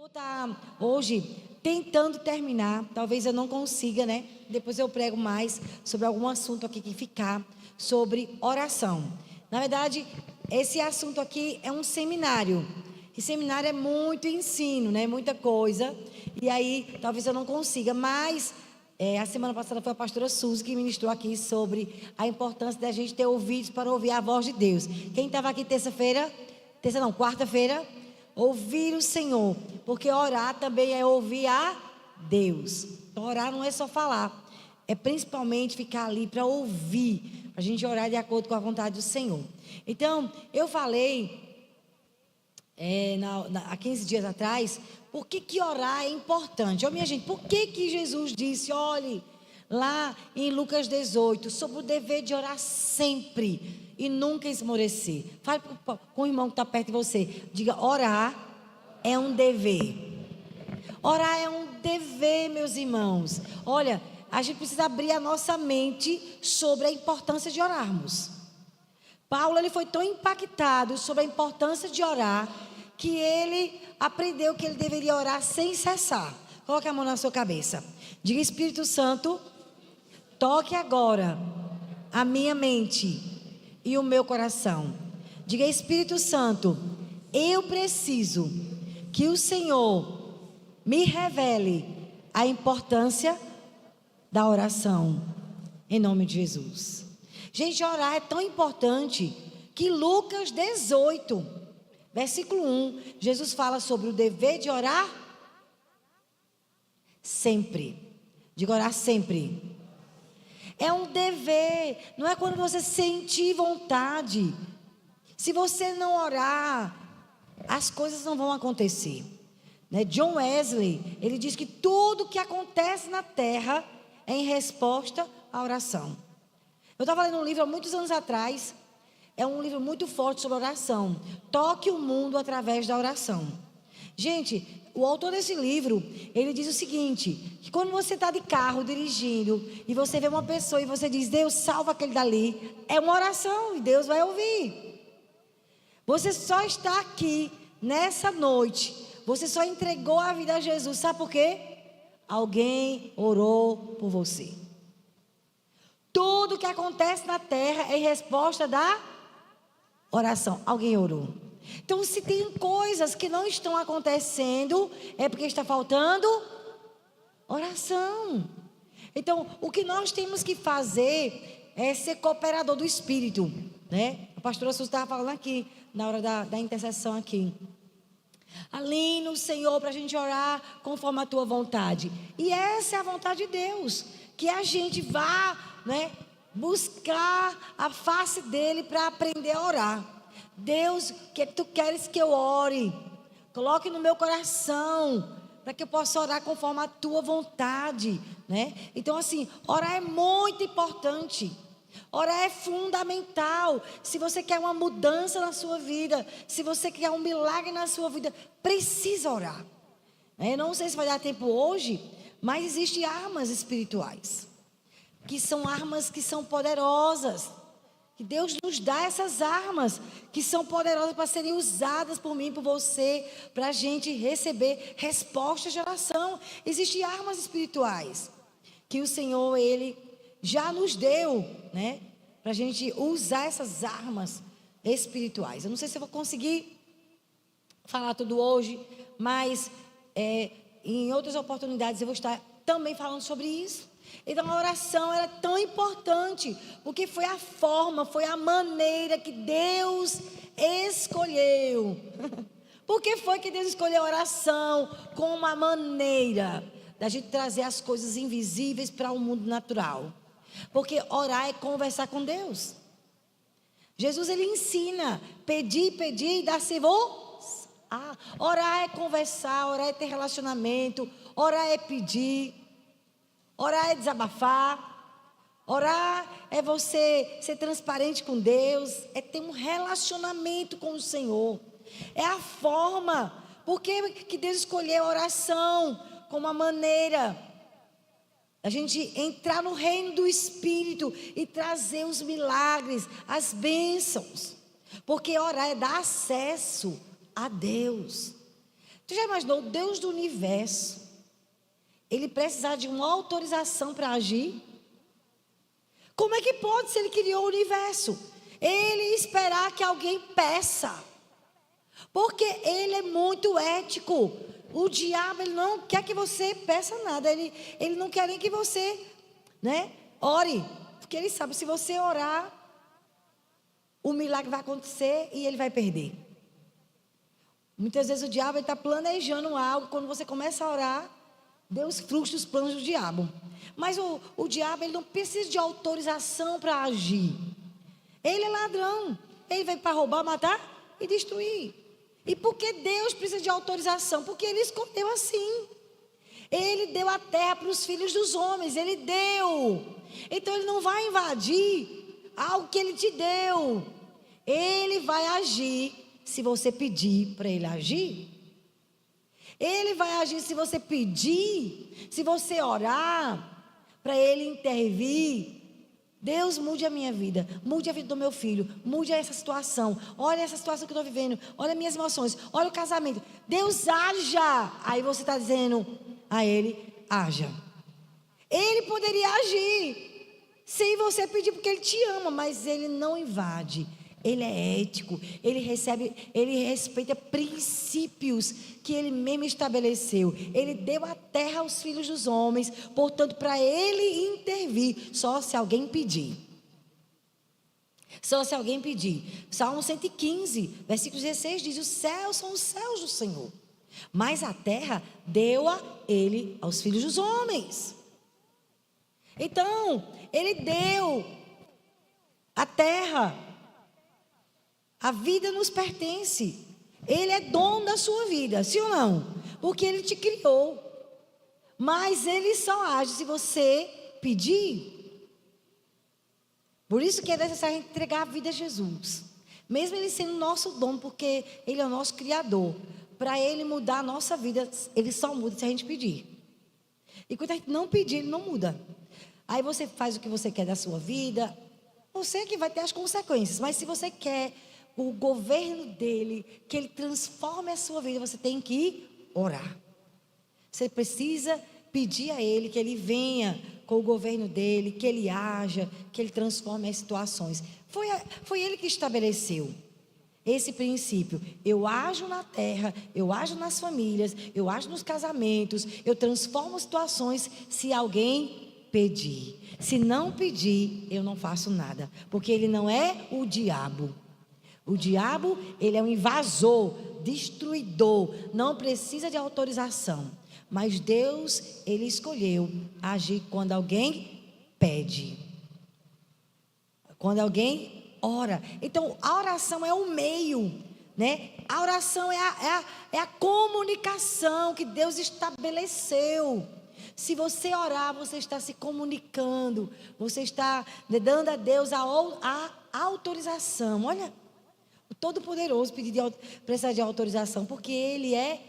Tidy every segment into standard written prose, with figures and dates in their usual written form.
estar hoje tentando terminar, talvez eu não consiga, né? Depois eu prego mais sobre algum assunto aqui que ficar, sobre oração. Na verdade, esse assunto aqui é um seminário. E seminário é muito ensino, né? Muita coisa. E aí, talvez eu não consiga, mas a semana passada foi a pastora Suzy que ministrou aqui sobre a importância da gente ter ouvidos para ouvir a voz de Deus. Quem estava aqui terça-feira? Terça não, quarta-feira? Ouvir o Senhor, porque orar também é ouvir a Deus. Então, orar não é só falar, é principalmente ficar ali para ouvir, para a gente orar de acordo com a vontade do Senhor. Então, eu falei há 15 dias atrás, por que orar é importante? Minha gente, por que Jesus disse, olhe, lá em Lucas 18, sobre o dever de orar sempre e nunca esmorecer? Fale com o irmão que está perto de você, diga, orar é um dever. Orar é um dever, meus irmãos. Olha, a gente precisa abrir a nossa mente sobre a importância de orarmos. Paulo, ele foi tão impactado sobre a importância de orar, que ele aprendeu que ele deveria orar sem cessar. Coloque a mão na sua cabeça. Diga, Espírito Santo, toque agora a minha mente e o meu coração. Diga, Espírito Santo, eu preciso que o Senhor me revele a importância da oração, em nome de Jesus. Gente, orar é tão importante que Lucas 18, versículo 1, Jesus fala sobre o dever de orar sempre. Diga, orar sempre. É um dever, não é quando você sentir vontade. Se você não orar, as coisas não vão acontecer. John Wesley, ele diz que tudo que acontece na terra é em resposta à oração. Eu estava lendo um livro há muitos anos atrás, é um livro muito forte sobre oração. Toque o mundo através da oração. Gente, o autor desse livro, ele diz o seguinte, que quando você está de carro dirigindo e você vê uma pessoa e você diz, Deus, salva aquele dali, é uma oração e Deus vai ouvir. Você só está aqui nessa noite, você só entregou a vida a Jesus, sabe por quê? Alguém orou por você. Tudo que acontece na terra é em resposta da oração. Alguém orou. Então, se tem coisas que não estão acontecendo, é porque está faltando oração. Então, o que nós temos que fazer é ser cooperador do Espírito, né? A pastora Suzy estava falando aqui, na hora da intercessão aqui. Alinha o Senhor para a gente orar conforme a tua vontade. E essa é a vontade de Deus, que a gente vá, né, buscar a face dele para aprender a orar. Deus, o que tu queres que eu ore? Coloque no meu coração, para que eu possa orar conforme a tua vontade, né? Então, assim, orar é muito importante. Orar é fundamental. Se você quer uma mudança na sua vida, se você quer um milagre na sua vida, precisa orar. Eu não sei se vai dar tempo hoje, mas existem armas espirituais, que são armas que são poderosas. Que Deus nos dá essas armas, que são poderosas para serem usadas por mim e por você, para a gente receber respostas de oração. Existem armas espirituais, que o Senhor, Ele já nos deu, né? Para a gente usar essas armas espirituais. Eu não sei se eu vou conseguir falar tudo hoje, mas em outras oportunidades eu vou estar também falando sobre isso. Então a oração era tão importante, porque foi a forma, foi a maneira que Deus escolheu. Por que foi que Deus escolheu a oração como uma maneira da gente trazer as coisas invisíveis para o mundo natural? Porque orar é conversar com Deus. Jesus, ele ensina, pedir e dar-se-vos. Orar é conversar, orar é ter relacionamento, orar é pedir, orar é desabafar, orar é você ser transparente com Deus, é ter um relacionamento com o Senhor. É a forma, porque Deus escolheu a oração como uma maneira a gente entrar no reino do Espírito e trazer os milagres, as bênçãos. Porque orar é dar acesso a Deus. Você já imaginou, o Deus do universo, ele precisar de uma autorização para agir? Como é que pode, se ele criou o universo, ele esperar que alguém peça? Porque ele é muito ético. O diabo, ele não quer que você peça nada. Ele não quer nem que você, ore. Porque ele sabe, se você orar, o milagre vai acontecer e ele vai perder. Muitas vezes o diabo está planejando algo. Quando você começa a orar, Deus frustra os planos do diabo. Mas o diabo, ele não precisa de autorização para agir. Ele é ladrão. Ele veio para roubar, matar e destruir. E por que Deus precisa de autorização? Porque ele escolheu assim. Ele deu a terra para os filhos dos homens. Ele deu. Então ele não vai invadir algo que ele te deu. Ele vai agir se você pedir para ele agir. Ele vai agir se você pedir, se você orar para ele intervir. Deus, mude a minha vida, mude a vida do meu filho, mude essa situação. Olha essa situação que eu estou vivendo, olha minhas emoções, olha o casamento. Deus, haja. Aí você está dizendo a ele, haja. Ele poderia agir sem você pedir, porque ele te ama, mas ele não invade. Ele é ético, ele respeita princípios que ele mesmo estabeleceu. Ele deu a terra aos filhos dos homens, portanto, para ele intervir, só se alguém pedir. Só se alguém pedir. Salmo 115, versículo 16 diz: os céus são os céus do Senhor, mas a terra deu a ele aos filhos dos homens. Então, ele deu a terra. A vida nos pertence. Ele é dono da sua vida, sim ou não? Porque ele te criou. Mas ele só age se você pedir. Por isso que é necessário entregar a vida a Jesus. Mesmo ele sendo nosso dono, porque ele é o nosso criador. Para ele mudar a nossa vida, ele só muda se a gente pedir. E quando a gente não pedir, ele não muda. Aí você faz o que você quer da sua vida. Você que vai ter as consequências. Mas se você quer o governo dele, que ele transforme a sua vida, você tem que orar. Você precisa pedir a ele que ele venha com o governo dele, que ele haja, que ele transforme as situações. Foi ele que estabeleceu esse princípio. Eu ajo na terra, eu ajo nas famílias, eu ajo nos casamentos, eu transformo situações se alguém pedir. Se não pedir, eu não faço nada, porque ele não é o diabo. O diabo, ele é um invasor, destruidor, não precisa de autorização. Mas Deus, ele escolheu agir quando alguém pede. Quando alguém ora. Então, a oração é o meio, A oração é a comunicação que Deus estabeleceu. Se você orar, você está se comunicando, você está dando a Deus a autorização. Olha, o Todo-Poderoso precisa de autorização, porque Ele é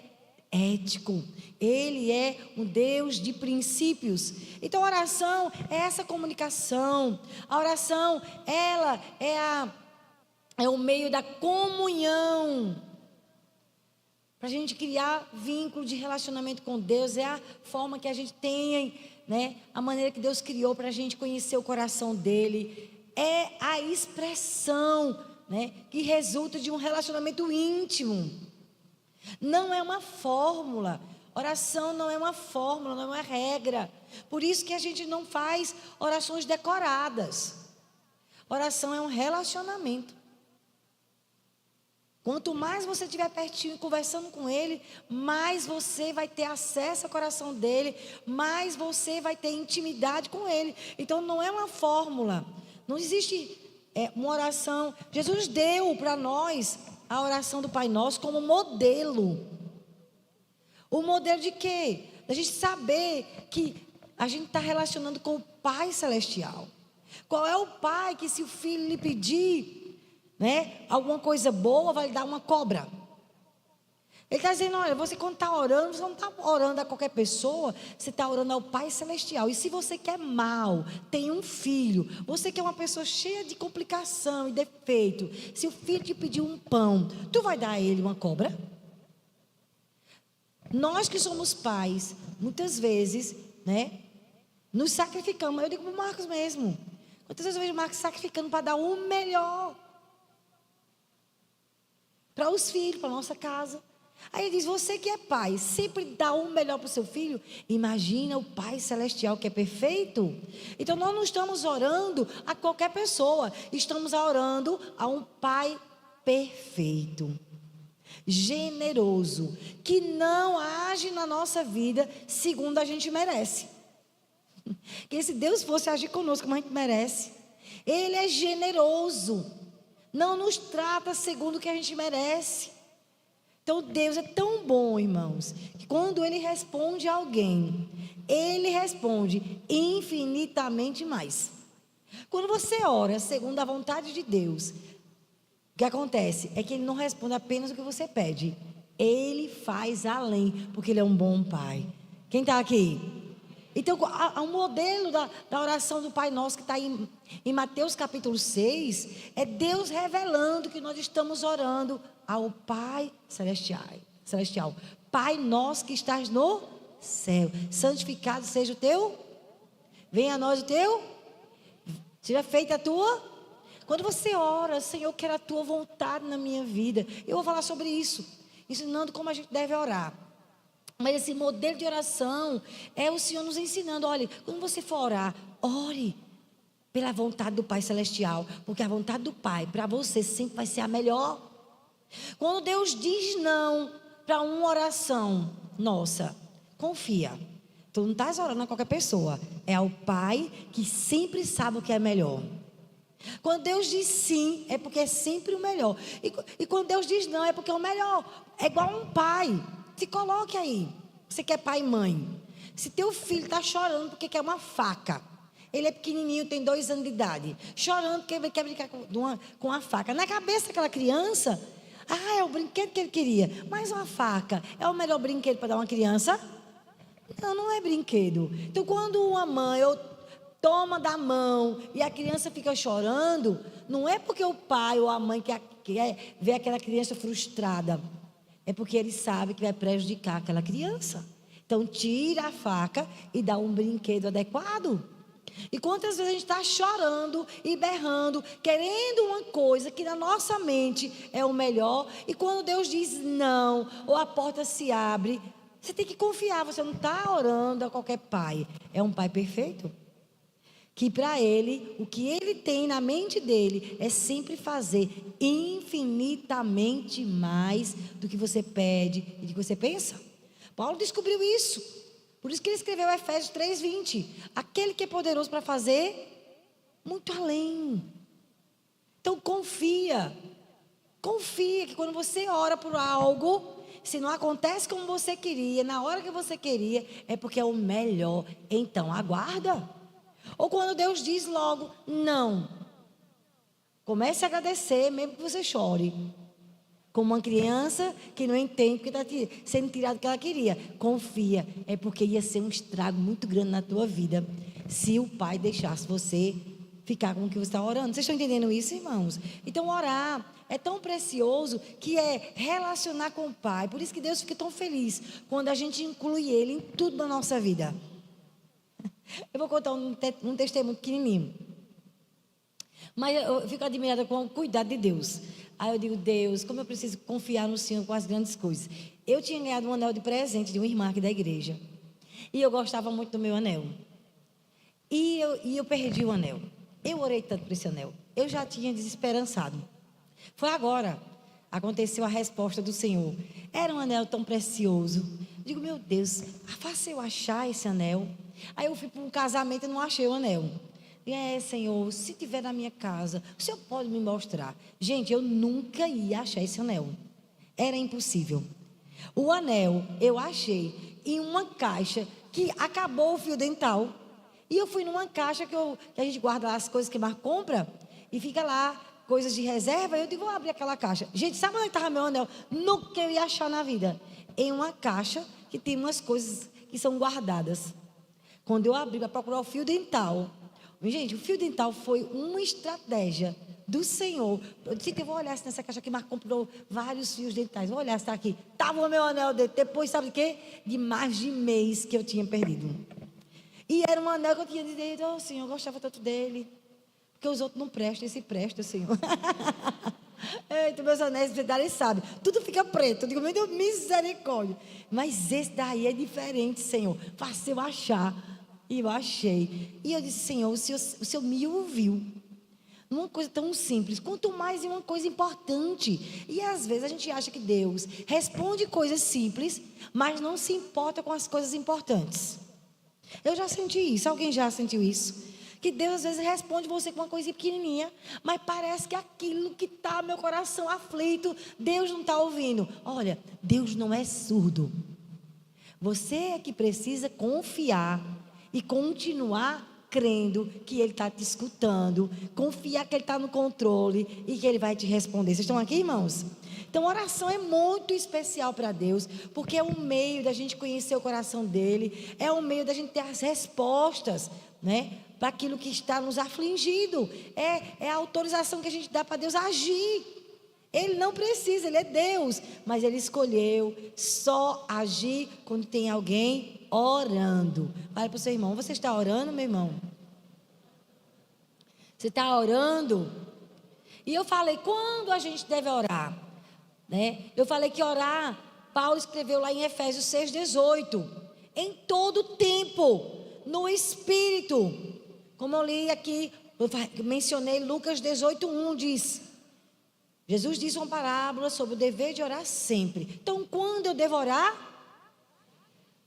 ético, Ele é um Deus de princípios. Então a oração é essa comunicação. A oração, ela é o meio da comunhão. Para a gente criar vínculo de relacionamento com Deus, é a forma que a gente tem, a maneira que Deus criou para a gente conhecer o coração dEle. É a expressão, que resulta de um relacionamento íntimo. Não é uma fórmula. Oração não é uma fórmula, não é uma regra. Por isso que a gente não faz orações decoradas. Oração é um relacionamento. Quanto mais você estiver pertinho conversando com Ele, mais você vai ter acesso ao coração dEle, mais você vai ter intimidade com Ele. Então não é uma fórmula. Não existe uma oração. Jesus deu para nós a oração do Pai Nosso como modelo. O modelo de quê? Da gente saber que a gente está relacionando com o Pai Celestial. Qual é o Pai que, se o filho lhe pedir alguma coisa boa, vai lhe dar uma cobra? Ele está dizendo, olha, você quando está orando, você não está orando a qualquer pessoa, você está orando ao Pai Celestial. E se você quer mal, tem um filho, você que é uma pessoa cheia de complicação e defeito, se o filho te pedir um pão, tu vai dar a ele uma cobra? Nós que somos pais, muitas vezes, né, nos sacrificamos. Eu digo para o Marcos mesmo. Quantas vezes eu vejo o Marcos sacrificando para dar o melhor para os filhos, para a nossa casa. Aí ele diz, você que é pai, sempre dá o melhor para o seu filho. Imagina o Pai Celestial que é perfeito. Então nós não estamos orando a qualquer pessoa. Estamos orando a um Pai perfeito, generoso, que não age na nossa vida segundo a gente merece. Que se Deus fosse agir conosco como a gente merece. Ele é generoso, não nos trata segundo o que a gente merece. Então Deus é tão bom, irmãos, que quando Ele responde a alguém, Ele responde infinitamente mais. Quando você ora segundo a vontade de Deus, o que acontece é que Ele não responde apenas o que você pede. Ele faz além, porque Ele é um bom Pai. Quem está aqui? Então, há um modelo da oração do Pai Nosso que está em Mateus capítulo 6, é Deus revelando que nós estamos orando ao Pai Celestial. Pai Nosso que estás no céu, santificado seja o teu, venha a nós o teu, seja feita a tua. Quando você ora, Senhor, eu quero a tua vontade na minha vida. Eu vou falar sobre isso, ensinando como a gente deve orar. Mas esse modelo de oração é o Senhor nos ensinando. Olha, quando você for orar, ore pela vontade do Pai Celestial, porque a vontade do Pai para você sempre vai ser a melhor. Quando Deus diz não para uma oração nossa, confia. Tu não estás orando a qualquer pessoa, é ao Pai que sempre sabe o que é melhor. Quando Deus diz sim, é porque é sempre o melhor. E quando Deus diz não, é porque é o melhor. É igual um pai. Se coloque aí. Você que é pai e mãe. Se teu filho está chorando porque quer uma faca. Ele é pequenininho, tem 2 anos de idade. Chorando porque quer brincar com a faca. Na cabeça daquela criança, é o brinquedo que ele queria. Mas uma faca é o melhor brinquedo para dar uma criança? Não, não é brinquedo. Então quando uma mãe toma da mão e a criança fica chorando, não é porque o pai ou a mãe quer ver aquela criança frustrada. É porque ele sabe que vai prejudicar aquela criança. Então tira a faca e dá um brinquedo adequado. E quantas vezes a gente está chorando e berrando, querendo uma coisa que na nossa mente é o melhor, e quando Deus diz não, ou a porta se abre, você tem que confiar, você não está orando a qualquer pai, é um pai perfeito. Que para ele, o que ele tem na mente dele é sempre fazer infinitamente mais do que você pede e do que você pensa. Paulo descobriu isso. Por isso que ele escreveu Efésios 3:20. Aquele que é poderoso para fazer muito além. Então confia. Confia que quando você ora por algo, se não acontece como você queria, na hora que você queria, é porque é o melhor. Então aguarda. Ou quando Deus diz logo, não. Comece a agradecer, mesmo que você chore. Como uma criança que não entende porque está sendo tirado o que ela queria. Confia, é porque ia ser um estrago muito grande na tua vida, se o Pai deixasse você ficar com o que você está orando. Vocês estão entendendo isso, irmãos? Então orar é tão precioso que é relacionar com o Pai. Por isso que Deus fica tão feliz quando a gente inclui Ele em tudo na nossa vida. Eu vou contar um testemunho pequenininho. Mas eu fico admirada com o cuidado de Deus. Aí eu digo, Deus, como eu preciso confiar no Senhor com as grandes coisas. Eu tinha ganhado um anel de presente de uma irmã aqui da igreja. E eu gostava muito do meu anel. E eu perdi o anel. Eu orei tanto por esse anel. Eu já tinha desesperançado. Foi agora. Aconteceu a resposta do Senhor. Era um anel tão precioso. Digo, meu Deus, faça eu achar esse anel. Aí eu fui para um casamento e não achei o anel. Senhor, se tiver na minha casa, o Senhor pode me mostrar. Gente, eu nunca ia achar esse anel. Era impossível. O anel eu achei em uma caixa que acabou o fio dental. E eu fui numa caixa que a gente guarda as coisas que mais compra e fica lá, coisas de reserva. Eu digo, vou abrir aquela caixa. Gente, sabe onde estava meu anel? Nunca eu ia achar na vida. Em uma caixa que tem umas coisas que são guardadas. Quando eu abri para procurar o fio dental, gente, o fio dental foi uma estratégia do Senhor. Eu disse que eu vou olhar nessa caixa aqui, mas comprou vários fios dentais. Vou olhar se está aqui. Estava o meu anel dele. Depois, sabe o quê? De mais de mês que eu tinha perdido. E era um anel que eu tinha dito, oh, Senhor, eu gostava tanto dele. Porque os outros não prestam, esse presta, Senhor. Eita, meus anéis, você sabe. Tudo fica preto. Eu digo, meu Deus, misericórdia. Mas esse daí é diferente, Senhor. Faça eu achar. E eu achei. E eu disse, Senhor, o Senhor me ouviu. Numa coisa tão simples, quanto mais em uma coisa importante. E às vezes a gente acha que Deus responde coisas simples, mas não se importa com as coisas importantes. Eu já senti isso. Alguém já sentiu isso? Que Deus às vezes responde você com uma coisa pequenininha, mas parece que aquilo que está meu coração aflito, Deus não está ouvindo. Olha, Deus não é surdo. Você é que precisa confiar e continuar crendo que Ele está te escutando, confiar que Ele está no controle e que Ele vai te responder. Vocês estão aqui, irmãos? Então, oração é muito especial para Deus, porque é um meio da gente conhecer o coração dEle, é um meio da gente ter as respostas, né? Para aquilo que está nos afligindo. É a autorização que a gente dá para Deus agir. Ele não precisa, Ele é Deus, mas Ele escolheu só agir quando tem alguém orando. Fale para o seu irmão, você está orando, meu irmão? Você está orando? E eu falei, quando a gente deve orar? Né? Eu falei que orar, Paulo escreveu lá em Efésios 6,18, em todo tempo, no Espírito. Como eu li aqui, eu mencionei Lucas 18:1, diz... Jesus disse uma parábola sobre o dever de orar sempre. Então, quando eu devo orar?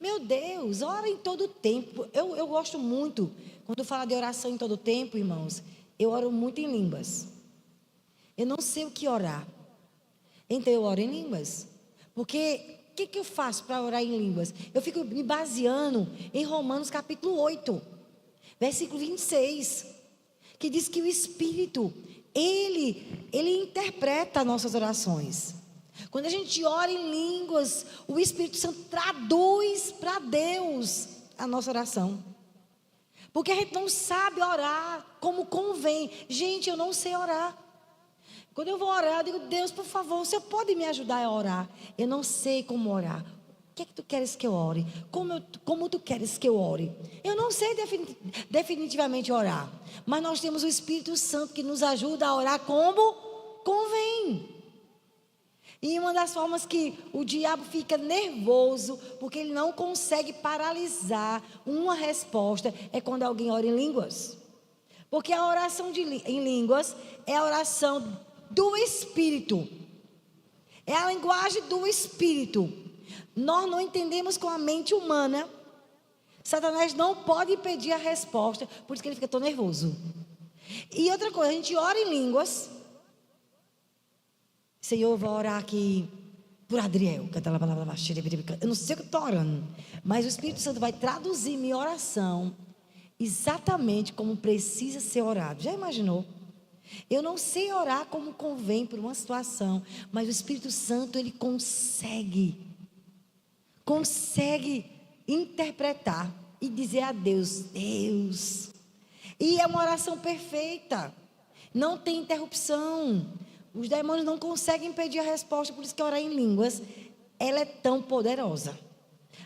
Meu Deus, ora em todo tempo. Eu gosto muito, quando fala de oração em todo tempo, irmãos, eu oro muito em línguas. Eu não sei o que orar. Então, eu oro em línguas. Porque, o que eu faço para orar em línguas? Eu fico me baseando em Romanos capítulo 8, versículo 26, que diz que o Espírito... Ele interpreta nossas orações. Quando a gente ora em línguas, o Espírito Santo traduz para Deus a nossa oração. Porque a gente não sabe orar como convém. Gente, eu não sei orar. Quando eu vou orar, eu digo, Deus, por favor, o Senhor pode me ajudar a orar? Eu não sei como orar. O que é que tu queres que eu ore? Como tu queres que eu ore? Eu não sei definitivamente orar. Mas nós temos o Espírito Santo que nos ajuda a orar como convém. E uma das formas que o diabo fica nervoso, porque ele não consegue paralisar uma resposta, é quando alguém ora em línguas. Porque a oração em línguas é a oração do Espírito. É a linguagem do Espírito. Nós não entendemos com a mente humana. Satanás não pode impedir a resposta, por isso que ele fica tão nervoso. E outra coisa, a gente ora em línguas. Senhor, eu vou orar aqui por Adriel. Eu não sei o que eu estou orando, mas o Espírito Santo vai traduzir minha oração exatamente como precisa ser orado. Já imaginou? Eu não sei orar como convém por uma situação, mas o Espírito Santo, ele consegue interpretar e dizer a Deus, Deus. E é uma oração perfeita, não tem interrupção. Os demônios não conseguem impedir a resposta, por isso que orar em línguas, ela é tão poderosa.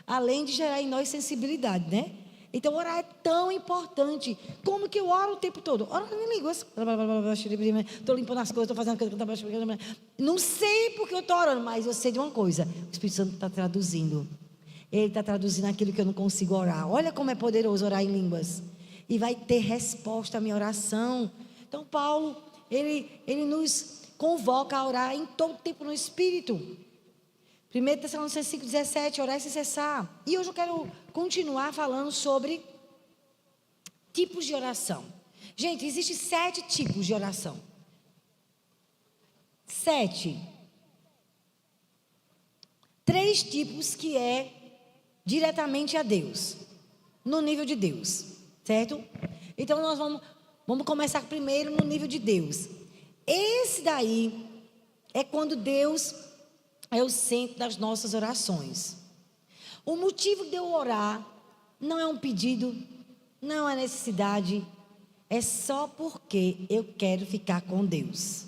Além de gerar em nós sensibilidade, né? Então orar é tão importante. Como que eu oro o tempo todo? Oro em línguas. Estou limpando as coisas, estou fazendo... Não sei porque eu estou orando, mas eu sei de uma coisa. O Espírito Santo está traduzindo. Ele está traduzindo aquilo que eu não consigo orar. Olha como é poderoso orar em línguas. E vai ter resposta à minha oração. Então Paulo, ele nos convoca a orar em todo tempo no Espírito. 1 Tessalonicenses 5,17, orar sem cessar. E hoje eu quero continuar falando sobre tipos de oração. Gente, existem 7 tipos de oração. 7. 3 tipos que é diretamente a Deus, no nível de Deus, certo? Então nós vamos começar primeiro no nível de Deus. Esse daí é quando Deus é o centro das nossas orações. O motivo de eu orar não é um pedido, não é necessidade, é só porque eu quero ficar com Deus.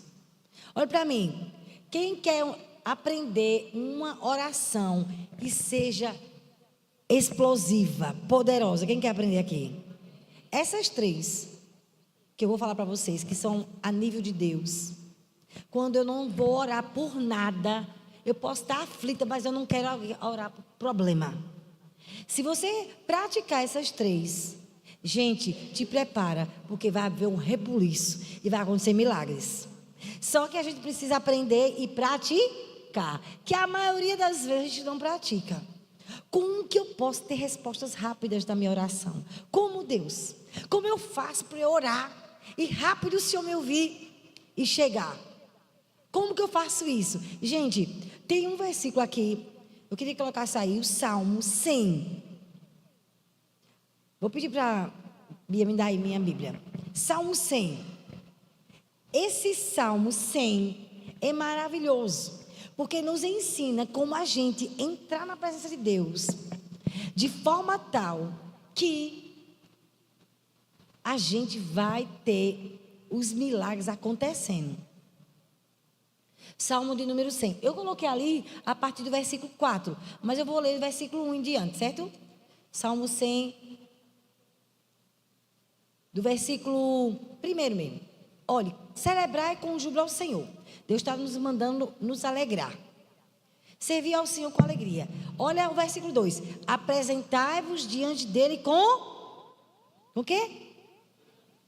Olha para mim. Quem quer aprender uma oração que seja explosiva, poderosa? Quem quer aprender aqui? Essas três que eu vou falar para vocês, que são a nível de Deus. Quando eu não vou orar por nada, eu posso estar aflita, mas eu não quero orar por problema. Se você praticar essas três, gente, te prepara, porque vai haver um rebuliço e vai acontecer milagres. Só que a gente precisa aprender e praticar, que a maioria das vezes a gente não pratica. Como que eu posso ter respostas rápidas da minha oração? Como Deus? Como eu faço para eu orar e rápido o Senhor me ouvir e chegar? Como que eu faço isso? Gente, tem um versículo aqui, eu queria que colocasse aí, o Salmo 100. Vou pedir para Bia me dar aí minha Bíblia. Salmo 100. Esse Salmo 100 é maravilhoso, porque nos ensina como a gente entrar na presença de Deus de forma tal que a gente vai ter os milagres acontecendo. Salmo de número 100. Eu coloquei ali a partir do versículo 4, mas eu vou ler o versículo 1 em diante, certo? Salmo 100, do versículo 1 mesmo. Olhe, celebrai com júbilo ao Senhor. Deus está nos mandando nos alegrar. Servir ao Senhor com alegria. Olha o versículo 2. Apresentai-vos diante dele com o quê?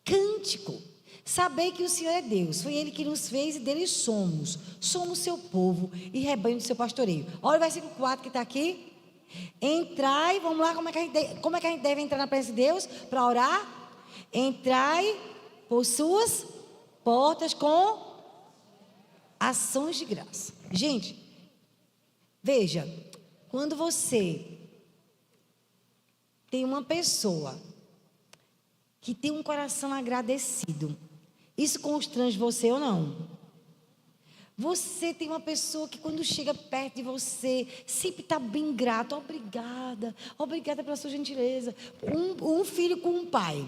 Cântico. Sabei que o Senhor é Deus. Foi Ele que nos fez e dele somos. Somos seu povo e rebanho do seu pastoreio. Olha o versículo 4 que está aqui. Entrai, vamos lá, como é que a gente deve entrar na presença de Deus para orar? Entrai por suas portas com ações de graça. Gente, veja, quando você tem uma pessoa que tem um coração agradecido, isso constrange você ou não? Você tem uma pessoa que quando chega perto de você, sempre está bem grato. Obrigada, obrigada pela sua gentileza. Um filho com um pai.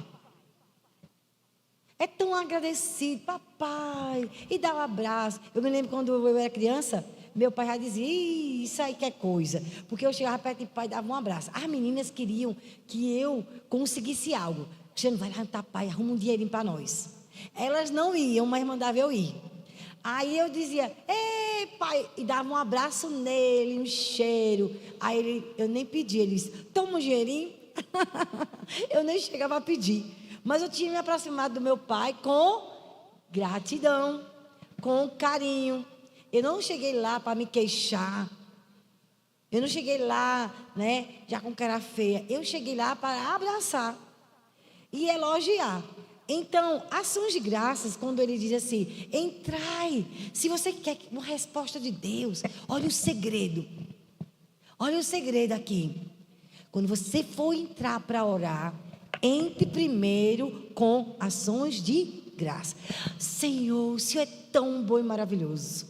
É tão agradecido, papai, e dá um abraço. Eu me lembro quando eu era criança, meu pai já dizia, isso aí que é coisa. Porque eu chegava perto do pai e dava um abraço. As meninas queriam que eu conseguisse algo. Cristiano, vai lá no pai, arruma um dinheirinho para nós. Elas não iam, mas mandavam eu ir. Aí eu dizia, ei pai, e dava um abraço nele, um cheiro. Aí eu nem pedi, ele disse, toma um dinheirinho. Eu nem chegava a pedir. Mas eu tinha me aproximado do meu pai com gratidão, com carinho. Eu não cheguei lá para me queixar. Eu não cheguei lá, já com cara feia. Eu cheguei lá para abraçar e elogiar. Então, ações de graças, quando ele diz assim, entrai. Se você quer uma resposta de Deus, olha o segredo. Olha o segredo aqui. Quando você for entrar para orar, entre primeiro com ações de graça. Senhor, o Senhor é tão bom e maravilhoso.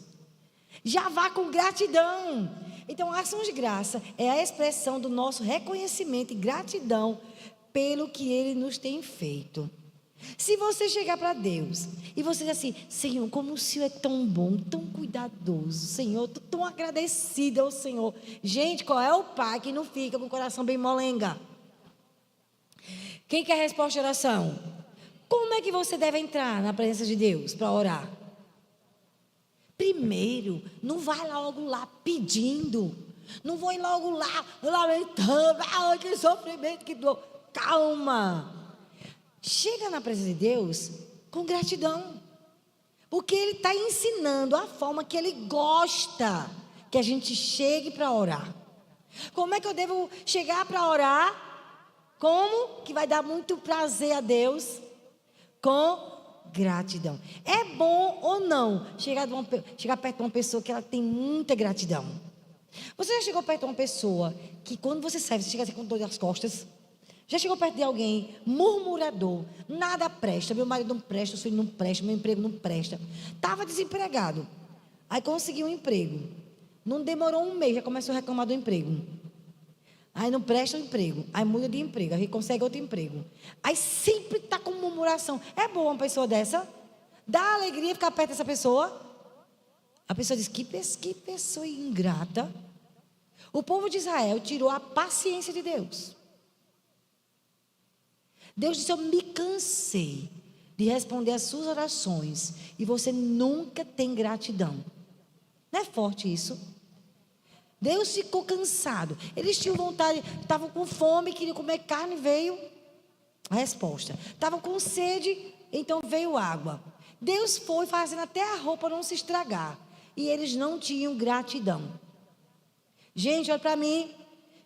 Já vá com gratidão. Então, a ação de graça é a expressão do nosso reconhecimento e gratidão pelo que Ele nos tem feito. Se você chegar para Deus e você dizer assim, Senhor, como o Senhor é tão bom, tão cuidadoso, Senhor, estou tão agradecida ao Senhor. Gente, qual é o pai que não fica com o coração bem molenga? Quem quer a resposta de oração? Como é que você deve entrar na presença de Deus para orar? Primeiro, não vai logo lá pedindo. Não vou ir logo lá lamentando. Ah, que sofrimento, que dor. Calma. Chega na presença de Deus com gratidão. Porque Ele está ensinando a forma que Ele gosta que a gente chegue para orar. Como é que eu devo chegar para orar? Como que vai dar muito prazer a Deus? Com gratidão. É bom ou não chegar perto de uma pessoa que ela tem muita gratidão? Você já chegou perto de uma pessoa que quando você sai, você chega assim com dor nas costas? Já chegou perto de alguém murmurador, nada presta, meu marido não presta, meu filho não presta, meu emprego não presta. Estava desempregado, aí conseguiu um emprego. Não demorou um mês, já começou a reclamar do emprego. Aí não presta o emprego. Aí muda de emprego. Aí consegue outro emprego. Aí sempre está com murmuração. É boa uma pessoa dessa? Dá alegria ficar perto dessa pessoa? A pessoa diz, que pessoa ingrata. O povo de Israel tirou a paciência de Deus. Deus disse, eu me cansei de responder as suas orações e você nunca tem gratidão. Não é forte isso? Deus ficou cansado. Eles tinham vontade, estavam com fome, queriam comer carne, veio a resposta. Estavam com sede, então veio água. Deus foi fazendo até a roupa não se estragar. E eles não tinham gratidão. Gente, olha para mim.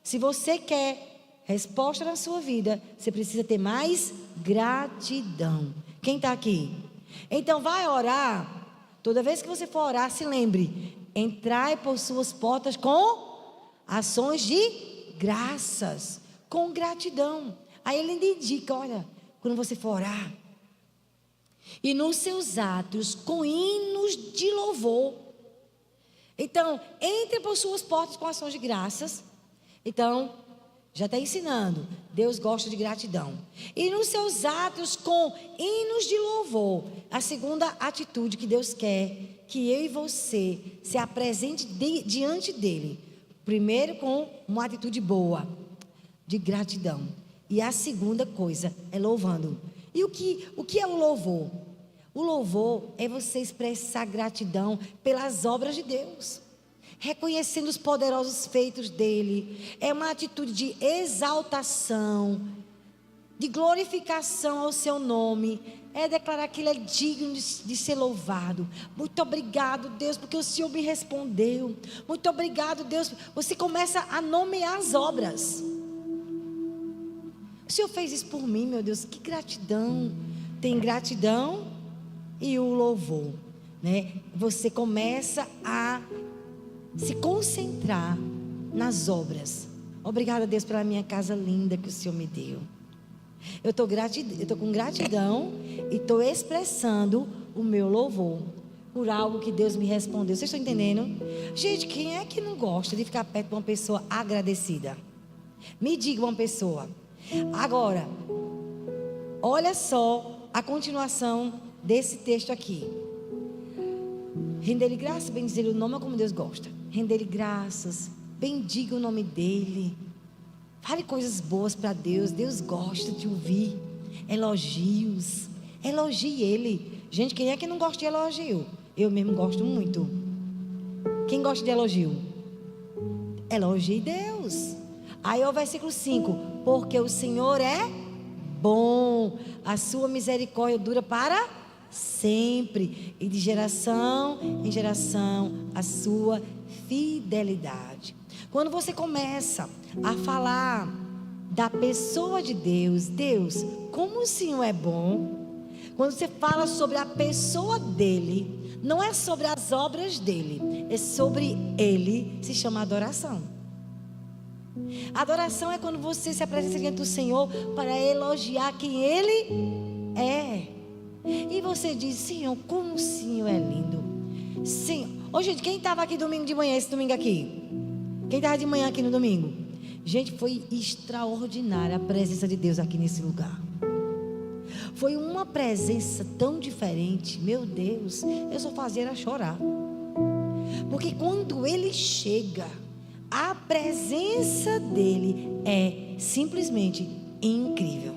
Se você quer resposta na sua vida, você precisa ter mais gratidão. Quem está aqui? Então vai orar. Toda vez que você for orar, se lembre: entrai por suas portas com ações de graças, com gratidão. Aí ele ainda indica, olha, quando você for orar, e nos seus atos com hinos de louvor. Então, entre por suas portas com ações de graças. Então, já está ensinando. Deus gosta de gratidão. E nos seus atos com hinos de louvor. A segunda atitude que Deus quer que eu e você se apresente diante dele. Primeiro com uma atitude boa, de gratidão. E a segunda coisa é louvando. E o que é o louvor? O louvor é você expressar gratidão pelas obras de Deus, reconhecendo os poderosos feitos dele. É uma atitude de exaltação, de glorificação ao seu nome. É declarar que ele é digno de ser louvado. Muito obrigado, Deus, porque o Senhor me respondeu. Muito obrigado, Deus. Você começa a nomear as obras. O Senhor fez isso por mim, meu Deus, que gratidão. Tem gratidão e o louvor, né? Você começa a se concentrar nas obras. Obrigada, Deus, pela minha casa linda que o Senhor me deu. Eu estou com gratidão e estou expressando o meu louvor por algo que Deus me respondeu. Vocês estão entendendo? Gente, quem é que não gosta de ficar perto de uma pessoa agradecida? Me diga uma pessoa. Agora, olha só a continuação desse texto aqui. Render-lhe graças, bendizer-lhe o nome como Deus gosta. Render-lhe graças, bendiga o nome dele. Fale coisas boas para Deus. Deus gosta de ouvir elogios. Elogie ele. Gente, quem é que não gosta de elogio? Eu mesmo gosto muito. Quem gosta de elogio? Elogie Deus. Aí é o versículo 5. Porque o Senhor é bom, a sua misericórdia dura para sempre, e de geração em geração a sua fidelidade. Quando você começa a falar da pessoa de Deus, Deus, como o Senhor é bom. Quando você fala sobre a pessoa dele, não é sobre as obras dele, é sobre ele, se chama adoração. Adoração é quando você se apresenta diante do Senhor para elogiar quem ele é. E você diz, Senhor, como o Senhor é lindo. Senhor. Ô, gente, quem estava aqui domingo de manhã, esse domingo aqui? Quem estava de manhã aqui no domingo? Gente, foi extraordinária a presença de Deus aqui nesse lugar. Foi uma presença tão diferente. Meu Deus, eu só fazia era chorar. Porque quando ele chega, a presença dele é simplesmente incrível.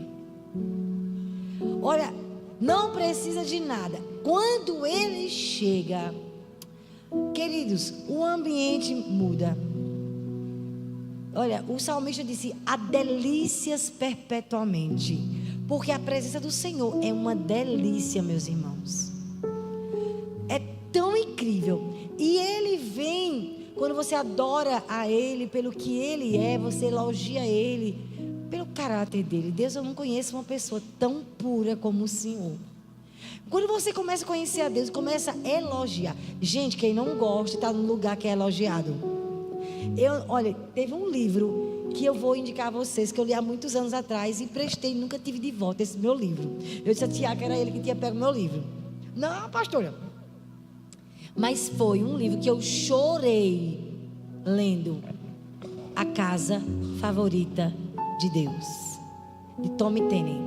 Olha, não precisa de nada. Quando ele chega, queridos, o ambiente muda. Olha, o salmista disse: há delícias perpetuamente. Porque a presença do Senhor é uma delícia, meus irmãos. É tão incrível. E ele vem, quando você adora a ele pelo que ele é, você elogia ele pelo caráter dele. Deus, eu não conheço uma pessoa tão pura como o Senhor. Quando você começa a conhecer a Deus, começa a elogiar. Gente, quem não gosta está num lugar que é elogiado. Olha, teve um livro que eu vou indicar a vocês, que eu li há muitos anos atrás, emprestei, nunca tive de volta esse meu livro. Eu disse a tia que era ele que tinha pego meu livro. Não, pastora. Mas foi um livro que eu chorei lendo. A Casa Favorita de Deus, de Tommy Tenney.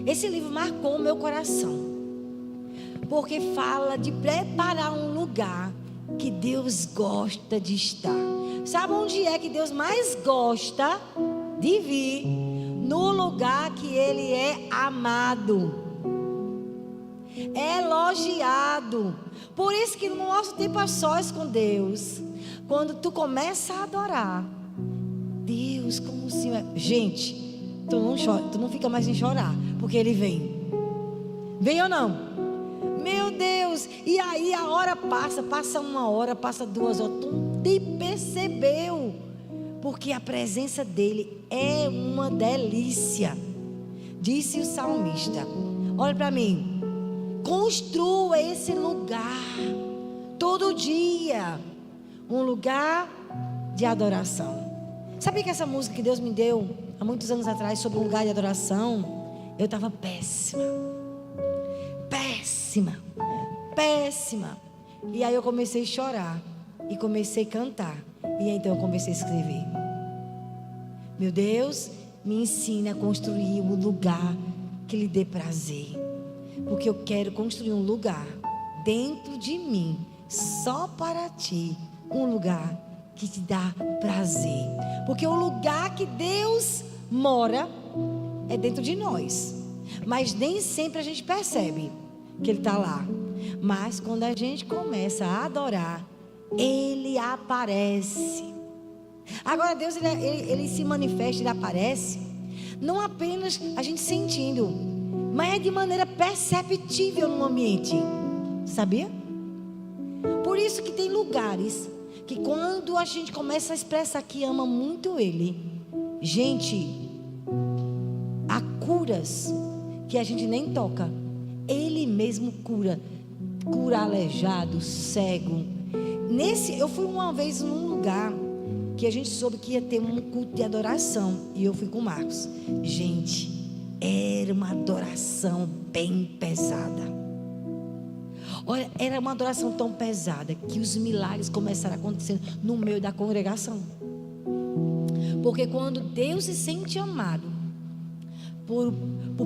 Esse livro marcou o meu coração, porque fala de preparar um lugar que Deus gosta de estar. Sabe onde é que Deus mais gosta de vir? No lugar que Ele é amado, é elogiado. Por isso que no nosso tempo a sós com Deus, quando tu começa a adorar Deus como o Senhor é... Gente, tu não chora, tu não fica mais sem chorar, porque Ele vem. Vem ou não? Meu Deus, e aí a hora passa 1 hora, passa 2 horas, tu nem percebeu, porque a presença dele é uma delícia. Disse o salmista: olha para mim, construa esse lugar, todo dia, um lugar de adoração. Sabe que essa música que Deus me deu há muitos anos atrás sobre um lugar de adoração, eu estava péssima. E aí eu comecei a chorar e comecei a cantar. E então eu comecei a escrever. Meu Deus, me ensina a construir um lugar que lhe dê prazer. Porque eu quero construir um lugar dentro de mim, só para ti, um lugar que te dá prazer. Porque o lugar que Deus mora é dentro de nós. Mas nem sempre a gente percebe que Ele está lá. Mas quando a gente começa a adorar, Ele aparece. Agora Deus ele se manifesta, Ele aparece, não apenas a gente sentindo, mas é de maneira perceptível no ambiente. Sabia? Por isso que tem lugares que quando a gente começa a expressar que ama muito Ele, gente, há curas que a gente nem toca. Ele mesmo cura aleijado, cego. Eu fui uma vez num lugar que a gente soube que ia ter um culto de adoração, e eu fui com o Marcos. Gente, era uma adoração bem pesada. Olha, era uma adoração tão pesada que os milagres começaram a acontecer no meio da congregação. Porque quando Deus se sente amado por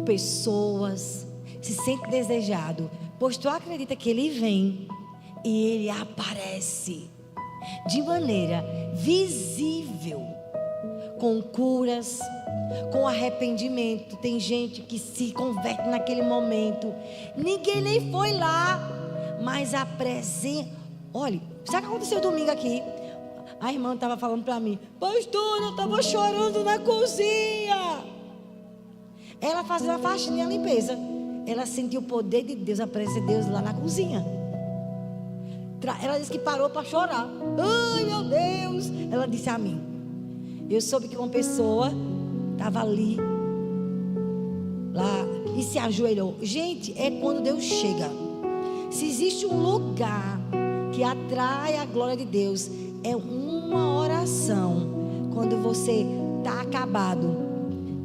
pessoas, se sente desejado, pois tu acredita que Ele vem e Ele aparece de maneira visível, com curas, com arrependimento. Tem gente que se converte naquele momento, ninguém nem foi lá, mas a presença. Olha, sabe o que aconteceu domingo aqui? A irmã estava falando para mim: pastor, eu estava chorando na cozinha. Ela fazendo a faxina e a limpeza, ela sentiu o poder de Deus, a presença de Deus lá na cozinha. Ela disse que parou para chorar. Ai, meu Deus. Ela disse a mim: eu soube que uma pessoa estava ali, lá, e se ajoelhou. Gente, é quando Deus chega. Se existe um lugar que atrai a glória de Deus, é uma oração. Quando você está acabado,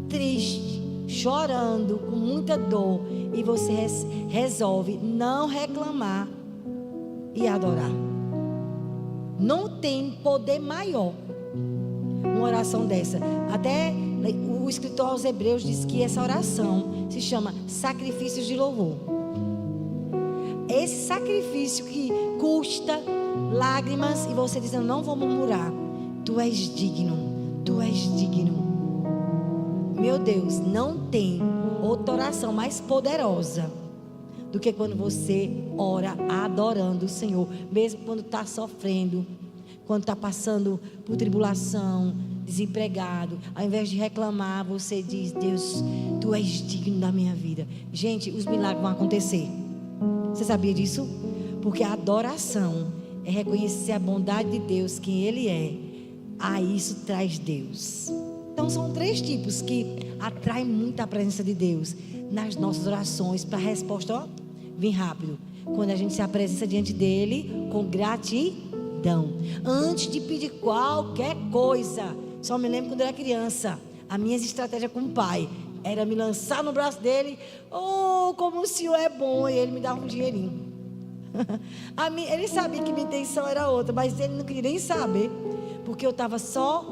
triste, chorando, com muita dor, e você resolve não reclamar e adorar. Não tem poder maior uma oração dessa. Até o escritor aos Hebreus diz que essa oração se chama sacrifícios de louvor. Esse sacrifício que custa lágrimas, e você dizendo: não vou murmurar, tu és digno, tu és digno. Meu Deus, não tem outra oração mais poderosa do que quando você ora adorando o Senhor, mesmo quando está sofrendo, quando está passando por tribulação, desempregado. Ao invés de reclamar, você diz: Deus, tu és digno da minha vida. Gente, os milagres vão acontecer. Você sabia disso? Porque a adoração é reconhecer a bondade de Deus, quem Ele é. A isso traz Deus. Então são 3 tipos que atraem muito a presença de Deus nas nossas orações, para a resposta, ó, vir rápido. Quando a gente se apresenta diante dele com gratidão, antes de pedir qualquer coisa. Só me lembro quando eu era criança, a minha estratégia com o pai era me lançar no braço dele. Oh, como o Senhor é bom! E ele me dava um dinheirinho. Ele sabia que minha intenção era outra, mas ele não queria nem saber, porque eu estava só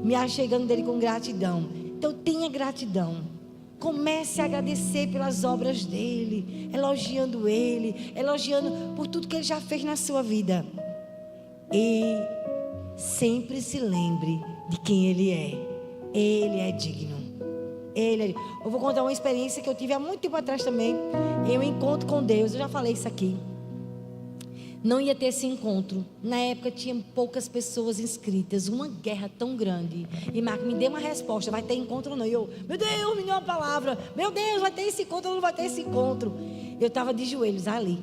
me achegando dele com gratidão. Então tenha gratidão. Comece a agradecer pelas obras dele, elogiando ele, elogiando por tudo que ele já fez na sua vida. E sempre se lembre de quem ele é. Ele é digno. Eu vou contar uma experiência que eu tive há muito tempo atrás também, em um encontro com Deus. Eu já falei isso aqui. Não ia ter esse encontro. Na época tinha poucas pessoas inscritas, uma guerra tão grande. E Marco, me dê uma resposta, vai ter encontro ou não? E eu, meu Deus, me dê uma palavra. Meu Deus, vai ter esse encontro ou não vai ter esse encontro? Eu estava de joelhos ali.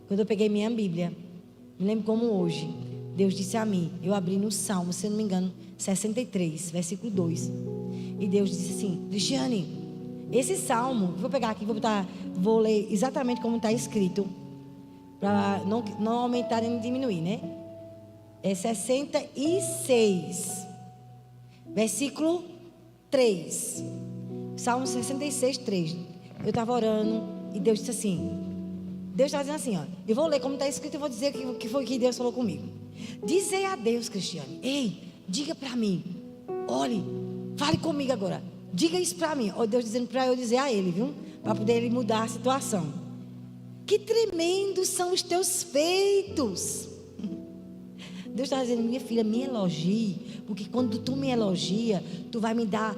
Quando eu peguei minha Bíblia, me lembro como hoje, Deus disse a mim, eu abri no Salmo, se eu não me engano, 63, versículo 2. E Deus disse assim, Cristiane, esse Salmo, vou pegar aqui, vou ler exatamente como está escrito, para não aumentar nem diminuir, né? É 66, versículo 3. Salmo 66, 3. Eu estava orando e Deus disse assim, Deus estava dizendo assim, ó, eu vou ler como está escrito e vou dizer o que foi que Deus falou comigo. Dizei a Deus, Cristiane, ei, diga para mim, olhe, fale comigo agora, diga isso para mim. Ó, Deus dizendo para eu dizer a ele, viu? Para poder ele mudar a situação. Que tremendos são os teus feitos. Deus está dizendo, minha filha, me elogie, porque quando tu me elogia, tu vai me dar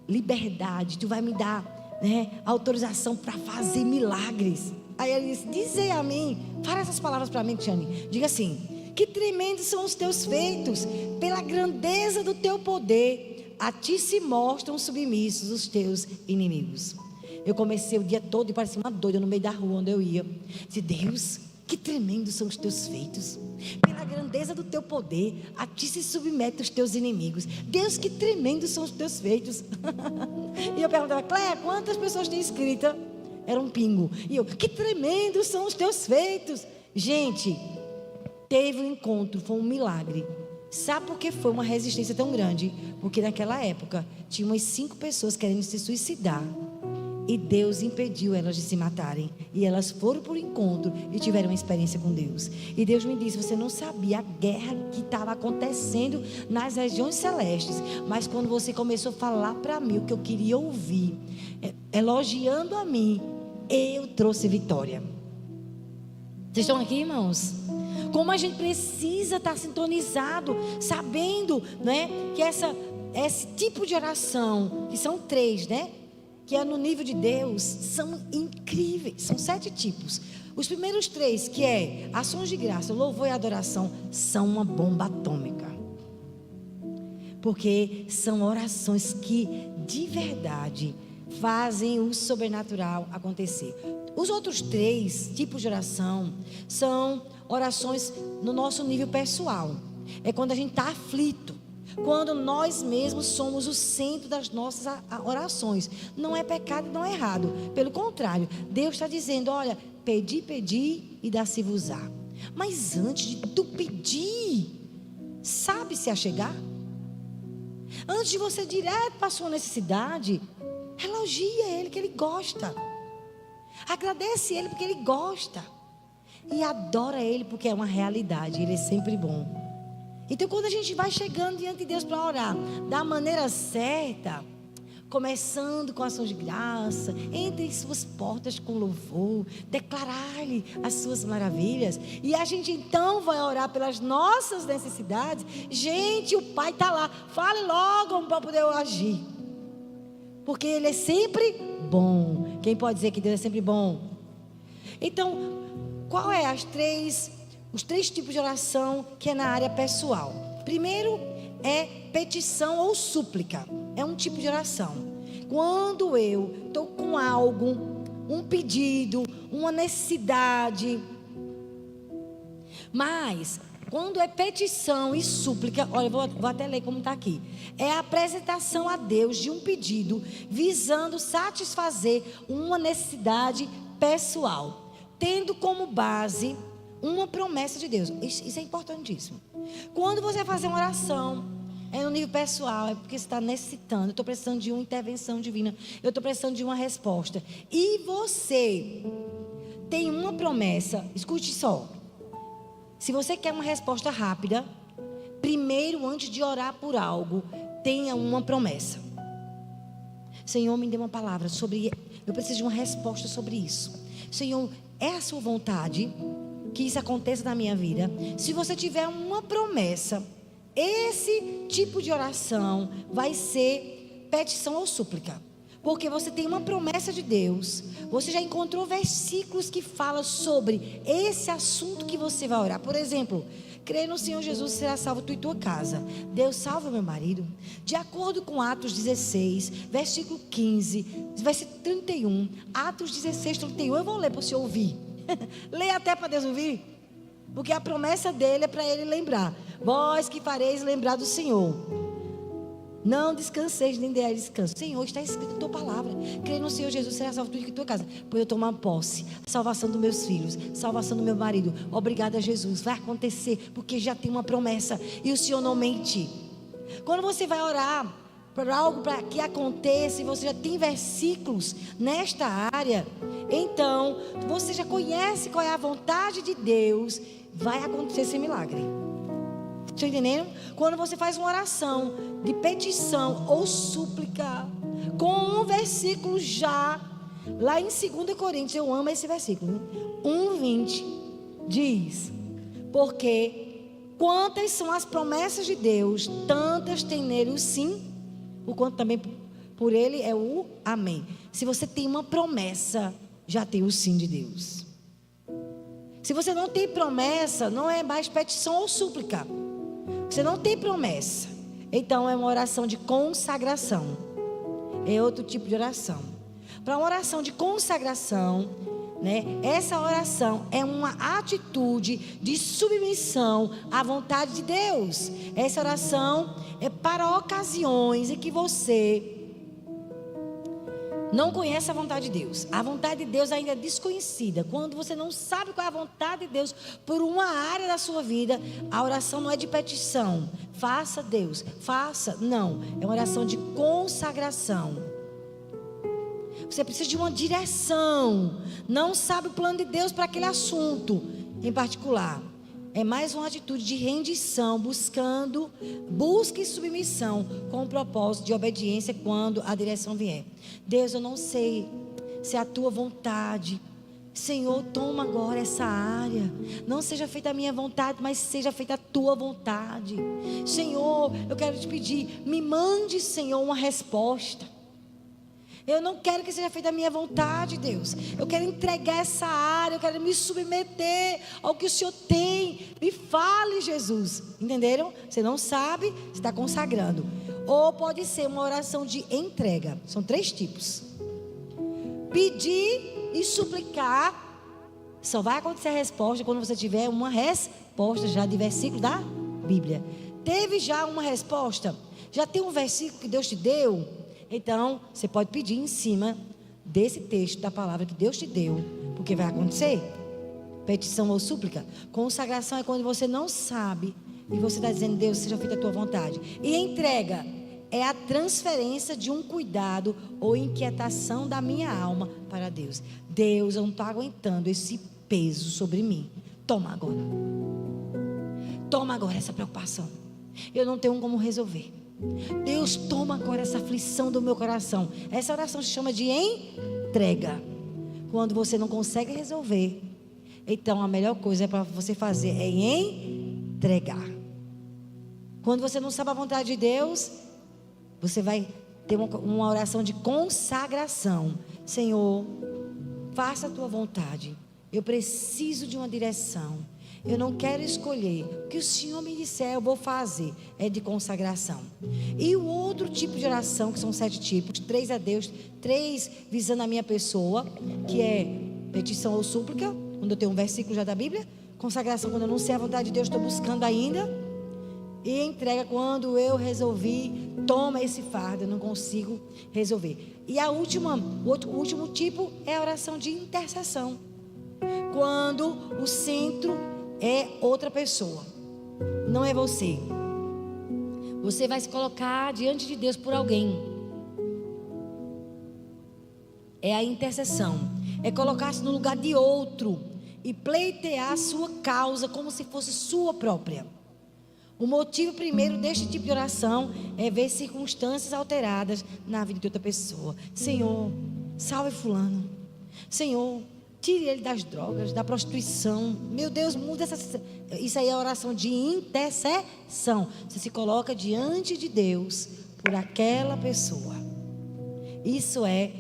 liberdade, tu vai me dar, né, autorização para fazer milagres. Aí ele disse, dizei a mim, fala essas palavras para mim, Tiane. Diga assim, que tremendos são os teus feitos, pela grandeza do teu poder, a ti se mostram submissos os teus inimigos. Eu comecei o dia todo e parecia uma doida no meio da rua onde eu ia. Disse, Deus, que tremendos são os teus feitos. Pela grandeza do teu poder, a ti se submetem os teus inimigos. Deus, que tremendos são os teus feitos. E eu perguntava, Cléia, quantas pessoas têm escrita? Era um pingo. E eu, que tremendos são os teus feitos. Gente, teve um encontro, foi um milagre. Sabe por que foi uma resistência tão grande? Porque naquela época, tinha umas 5 pessoas querendo se suicidar. E Deus impediu elas de se matarem. E elas foram por encontro e tiveram uma experiência com Deus. E Deus me disse, você não sabia a guerra que estava acontecendo nas regiões celestes. Mas quando você começou a falar para mim o que eu queria ouvir, elogiando a mim, eu trouxe vitória. Vocês estão aqui, irmãos? Como a gente precisa estar sintonizado, sabendo, né, que esse tipo de oração, que são 3, né? Que é no nível de Deus, são incríveis. São 7 tipos. Os primeiros 3, que é ações de graça, louvor e adoração, são uma bomba atômica. Porque são orações que de verdade fazem o sobrenatural acontecer. Os outros 3 tipos de oração são orações no nosso nível pessoal. É quando a gente está aflito. Quando nós mesmos somos o centro das nossas orações. Não é pecado, não é errado. Pelo contrário, Deus está dizendo, olha, pedi e dá-se-vos-á. Mas antes de tu pedir, sabe se achegar? Antes de você ir direto para a sua necessidade, elogia Ele, que Ele gosta. Agradece Ele, porque Ele gosta. E adora Ele, porque é uma realidade. Ele é sempre bom. Então, quando a gente vai chegando diante de Deus para orar da maneira certa, começando com ações de graça, entre em suas portas com louvor, declarar-lhe as suas maravilhas, e a gente então vai orar pelas nossas necessidades. Gente, o Pai está lá, fale logo para poder agir, porque Ele é sempre bom. Quem pode dizer que Deus é sempre bom? Então, qual é os 3 tipos de oração que é na área pessoal? Primeiro é petição ou súplica. É um tipo de oração. Quando eu estou com algo, um pedido, uma necessidade. Mas quando é petição e súplica, olha, vou até ler como está aqui. É a apresentação a Deus de um pedido visando satisfazer uma necessidade pessoal, tendo como base uma promessa de Deus. Isso é importantíssimo. Quando você vai fazer uma oração, é no nível pessoal, é porque você está necessitando. Eu estou precisando de uma intervenção divina. Eu estou precisando de uma resposta. E você tem uma promessa. Escute só. Se você quer uma resposta rápida, primeiro, antes de orar por algo, tenha uma promessa. Senhor, me dê uma palavra sobre... Eu preciso de uma resposta sobre isso. Senhor, é a sua vontade que isso aconteça na minha vida? Se você tiver uma promessa, esse tipo de oração vai ser petição ou súplica. Porque você tem uma promessa de Deus. Você já encontrou versículos que falam sobre esse assunto que você vai orar. Por exemplo, crê no Senhor Jesus, será salvo tu e tua casa. Deus salva meu marido. De acordo com Atos 16, versículo 15, versículo 31. Atos 16, 31. Eu vou ler para você ouvir. Leia até para Deus ouvir. Porque a promessa dele é para ele lembrar. Vós que fareis lembrar do Senhor. Não descanseis, nem dei descanso. Senhor, está escrito em tua palavra. Creio no Senhor Jesus, será salvo tu e tua casa. Pois eu tomar posse. Salvação dos meus filhos. Salvação do meu marido. Obrigada, Jesus. Vai acontecer, porque já tem uma promessa. E o Senhor não mente. Quando você vai orar por algo para que aconteça, e você já tem versículos nesta área, então você já conhece qual é a vontade de Deus. Vai acontecer esse milagre. Estão entendendo? Quando você faz uma oração de petição ou súplica, com um versículo já, lá em 2 Coríntios, eu amo esse versículo, 1:20, diz: porque quantas são as promessas de Deus, tantas tem nele o sim, o quanto também por ele é o amém. Se você tem uma promessa, já tem o sim de Deus. Se você não tem promessa, não é mais petição ou súplica. Você não tem promessa, então é uma oração de consagração. É outro tipo de oração. Para uma oração de consagração, né? Essa oração é uma atitude de submissão à vontade de Deus. Essa oração é para ocasiões em que você não conhece a vontade de Deus. A vontade de Deus ainda é desconhecida. Quando você não sabe qual é a vontade de Deus por uma área da sua vida, a oração não é de petição. Faça, Deus, faça. Não, é uma oração de consagração. Você precisa de uma direção. Não sabe o plano de Deus para aquele assunto em particular. É mais uma atitude de rendição, busca e submissão, com o propósito de obediência quando a direção vier. Deus, eu não sei se é a tua vontade. Senhor, toma agora essa área. Não seja feita a minha vontade, mas seja feita a tua vontade. Senhor, eu quero te pedir, me mande, Senhor, uma resposta. Eu não quero que seja feita a minha vontade, Deus. Eu quero entregar essa área, eu quero me submeter ao que o Senhor tem. Me fale, Jesus. Entenderam? Você não sabe, você está consagrando. Ou pode ser uma oração de entrega. São 3 tipos. Pedir e suplicar. Só vai acontecer a resposta quando você tiver uma resposta já de versículo da Bíblia. Teve já uma resposta? Já tem um versículo que Deus te deu? Então, você pode pedir em cima desse texto da palavra que Deus te deu, porque vai acontecer. Petição ou súplica. Consagração é quando você não sabe e você está dizendo: Deus, seja feita a tua vontade. E entrega é a transferência de um cuidado ou inquietação da minha alma para Deus. Deus, eu não estou aguentando esse peso sobre mim. Toma agora. Toma agora essa preocupação. Eu não tenho como resolver. Deus, toma agora essa aflição do meu coração. Essa oração se chama de entrega. Quando você não consegue resolver, então a melhor coisa para você fazer é entregar. Quando você não sabe a vontade de Deus, você vai ter uma oração de consagração. Senhor, faça a tua vontade. Eu preciso de uma direção. Eu não quero escolher. O que o Senhor me disser, eu vou fazer. É de consagração. E o outro tipo de oração, que são 7 tipos: 3 a Deus, 3 visando a minha pessoa, que é petição ou súplica, quando eu tenho um versículo já da Bíblia. Consagração, quando eu não sei a vontade de Deus, estou buscando ainda. E entrega, quando eu resolvi, toma esse fardo, eu não consigo resolver. E o último tipo é a oração de intercessão. Quando o centro é outra pessoa, não é você. Você vai se colocar diante de Deus por alguém. É a intercessão. É colocar-se no lugar de outro e pleitear a sua causa como se fosse sua própria. O motivo primeiro deste tipo de oração é ver circunstâncias alteradas na vida de outra pessoa. Senhor, salve fulano. Senhor, tire ele das drogas, da prostituição. Meu Deus, muda essa... Isso aí é oração de intercessão. Você se coloca diante de Deus por aquela pessoa. Isso é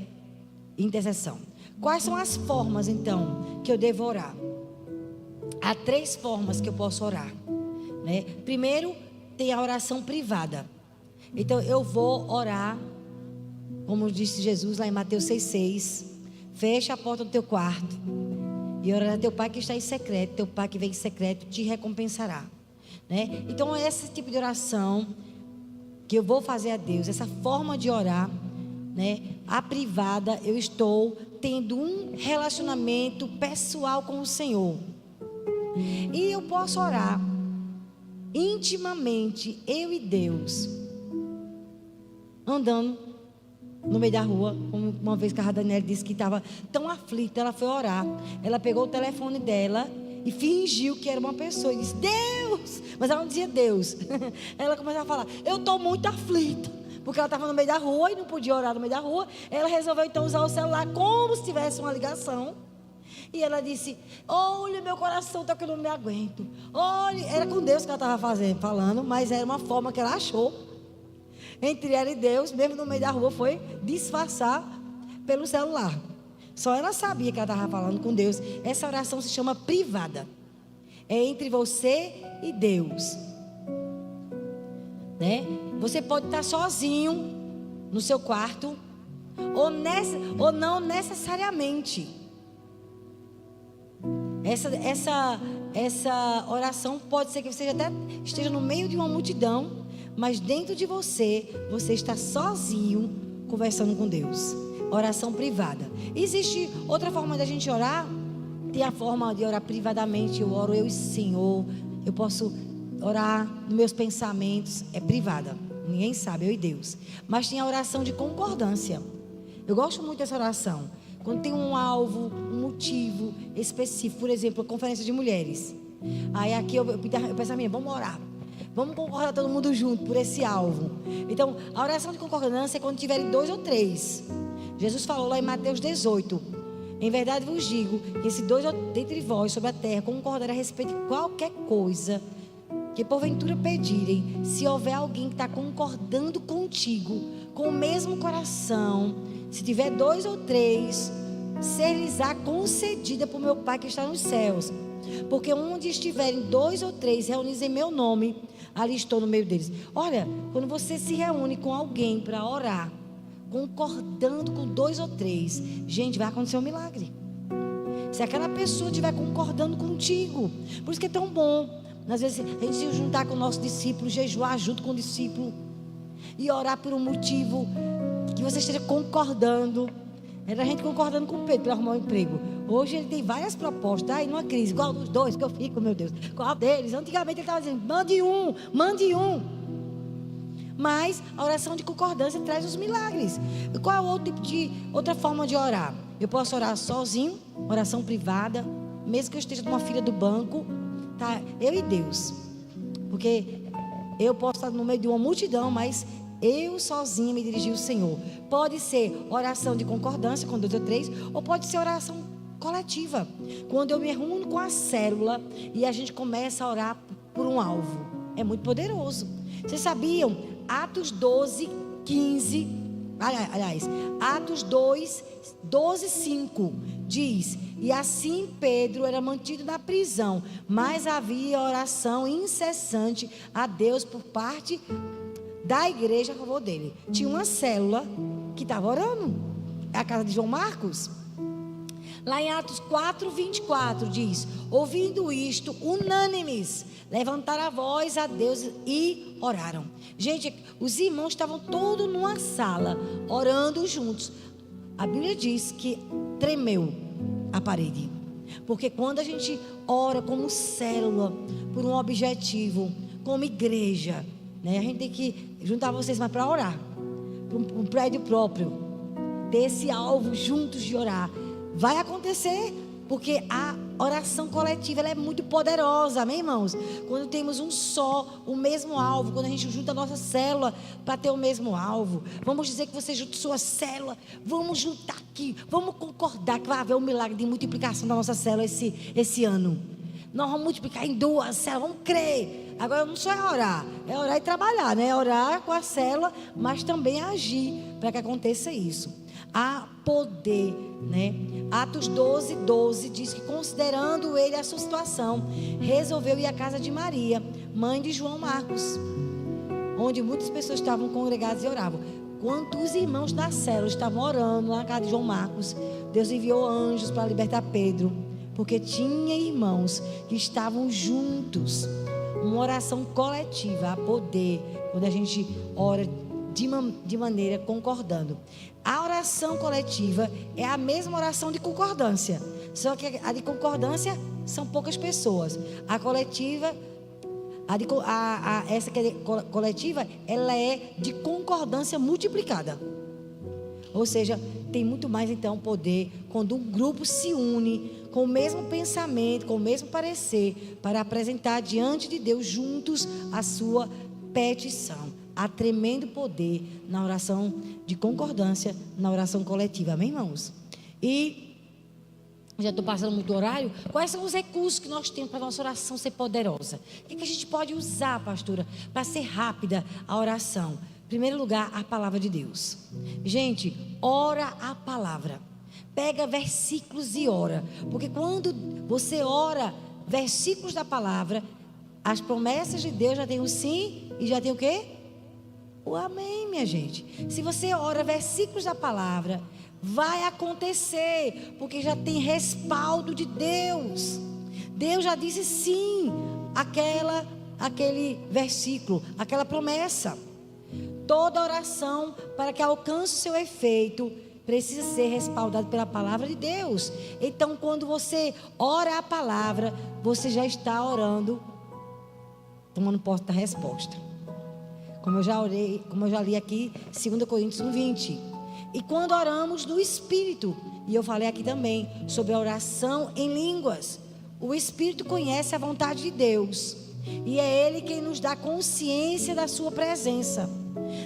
intercessão. Quais são as formas, então, que eu devo orar? Há 3 formas que eu posso orar, né? Primeiro, tem a oração privada. Então, eu vou orar, como disse Jesus lá em Mateus 6,6. Fecha a porta do teu quarto e ora a teu pai que está em secreto. Teu pai que vem em secreto te recompensará, né? Então, esse tipo de oração que eu vou fazer a Deus, essa forma de orar, né? A privada, eu estou tendo um relacionamento pessoal com o Senhor. E eu posso orar intimamente, eu e Deus, andando no meio da rua. Como uma vez que a Daniela disse que estava tão aflita, ela foi orar. Ela pegou o telefone dela e fingiu que era uma pessoa e disse: Deus! Mas ela não dizia Deus. Ela começou a falar: eu estou muito aflita, porque ela estava no meio da rua e não podia orar no meio da rua. Ela resolveu então usar o celular como se tivesse uma ligação. E ela disse: olha, meu coração está que eu não me aguento. Olha, era com Deus que ela estava falando, mas era uma forma que ela achou entre ela e Deus, mesmo no meio da rua, foi disfarçar pelo celular. Só ela sabia que ela estava falando com Deus. Essa oração se chama privada. É entre você e Deus, né? Você pode estar sozinho no seu quarto, ou não necessariamente. Essa oração pode ser que você até esteja no meio de uma multidão, mas dentro de você, você está sozinho conversando com Deus. Oração privada. Existe outra forma da gente orar? Tem a forma de orar privadamente. Eu oro eu e Senhor. Eu posso orar nos meus pensamentos. É privada, ninguém sabe, eu e Deus. Mas tem a oração de concordância. Eu gosto muito dessa oração. Quando tem um alvo, um motivo específico, por exemplo, a conferência de mulheres. Aí aqui eu peço a minha: vamos orar. Vamos concordar todo mundo junto por esse alvo. Então, a oração de concordância é quando tiverem 2 ou 3. Jesus falou lá em Mateus 18: em verdade vos digo que se 2 dentre vós sobre a terra concordarem a respeito de qualquer coisa que porventura pedirem, se houver alguém que está concordando contigo, com o mesmo coração, se tiver 2 ou 3, ser-lhes-á concedida por meu Pai que está nos céus. Porque onde estiverem 2 ou 3 reunidos em meu nome, ali estou no meio deles. Olha, quando você se reúne com alguém para orar, concordando com 2 ou 3, gente, vai acontecer um milagre. Se aquela pessoa estiver concordando contigo. Por isso que é tão bom, às vezes, a gente se juntar com o nosso discípulo, jejuar junto com o discípulo e orar por um motivo que você esteja concordando. Era a gente concordando com o Pedro para arrumar um emprego. Hoje ele tem várias propostas. Aí numa crise, qual dos 2 que eu fico, meu Deus? Qual deles? Antigamente ele estava dizendo: mande um, mande um. Mas a oração de concordância traz os milagres. E qual é outra forma de orar? Eu posso orar sozinho, oração privada, mesmo que eu esteja numa fila do banco, tá? Eu e Deus. Porque eu posso estar no meio de uma multidão, mas eu sozinha me dirigir ao Senhor. Pode ser oração de concordância com 2 ou 3, ou pode ser oração coletiva, quando eu me reúno com a célula e a gente começa a orar por um alvo. É muito poderoso. Vocês sabiam? Atos 12, 15, aliás, Atos 2, 12, 5 diz: e assim Pedro era mantido na prisão, mas havia oração incessante a Deus por parte da igreja a favor dele. Tinha uma célula que estava orando. É a casa de João Marcos. Lá em Atos 4, 24 diz: ouvindo isto, unânimes, levantaram a voz a Deus e oraram. Gente, os irmãos estavam todos numa sala, orando juntos. A Bíblia diz que tremeu a parede. Porque quando a gente ora como célula, por um objetivo, como igreja, né, a gente tem que juntar vocês mais para orar, para um prédio próprio, ter esse alvo juntos de orar. Vai acontecer, porque oração coletiva, ela é muito poderosa, amém, irmãos? Quando temos o mesmo alvo, quando a gente junta a nossa célula para ter o mesmo alvo. Vamos dizer que você junta sua célula, vamos juntar aqui, vamos concordar que vai haver um milagre de multiplicação da nossa célula esse ano. Nós vamos multiplicar em 2 células, vamos crer. Agora não só é orar e trabalhar, né? É orar com a célula, mas também agir para que aconteça isso. Há poder, né? Atos 12 diz que, considerando ele a sua situação, resolveu ir à casa de Maria, mãe de João Marcos, onde muitas pessoas estavam congregadas e oravam. Quando os irmãos da célula estavam orando na casa de João Marcos, Deus enviou anjos para libertar Pedro, porque tinha irmãos que estavam juntos. Uma oração coletiva, há poder quando a gente ora de maneira concordando. A oração coletiva é a mesma oração de concordância, só que a de concordância são poucas pessoas. A coletiva, essa que é coletiva, ela é de concordância multiplicada. Ou seja, tem muito mais então poder quando um grupo se une com o mesmo pensamento, com o mesmo parecer, para apresentar diante de Deus juntos a sua petição. Há tremendo poder na oração de concordância, na oração coletiva, amém, irmãos? E já estou passando muito horário. Quais são os recursos que nós temos para a nossa oração ser poderosa? O que a gente pode usar, pastora, para ser rápida a oração? Em primeiro lugar, a palavra de Deus. Gente, ora a palavra. Pega versículos e ora. Porque quando você ora versículos da palavra, as promessas de Deus já tem o sim e já tem o quê? O amém, minha gente. Se você ora versículos da palavra, vai acontecer, porque já tem respaldo de Deus. Deus já disse sim aquele versículo, aquela promessa. Toda oração, para que alcance o seu efeito, precisa ser respaldada pela palavra de Deus. Então, quando você ora a palavra, você já está orando, tomando posse da resposta. Como eu já li aqui, 2 Coríntios 1:20. E quando oramos no Espírito, e eu falei aqui também sobre a oração em línguas, o Espírito conhece a vontade de Deus, e é Ele quem nos dá consciência da sua presença.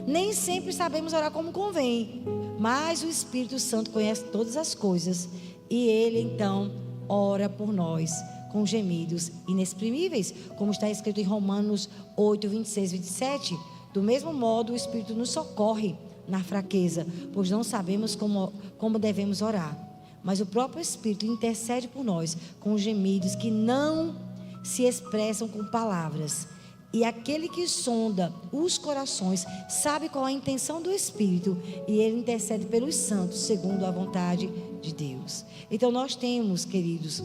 Nem sempre sabemos orar como convém, mas o Espírito Santo conhece todas as coisas, e Ele então ora por nós com gemidos inexprimíveis, como está escrito em Romanos 8:26-27. Do mesmo modo, o Espírito nos socorre na fraqueza, pois não sabemos como devemos orar. Mas o próprio Espírito intercede por nós com gemidos que não se expressam com palavras. E aquele que sonda os corações sabe qual a intenção do Espírito, e ele intercede pelos santos segundo a vontade de Deus. Então nós temos, queridos,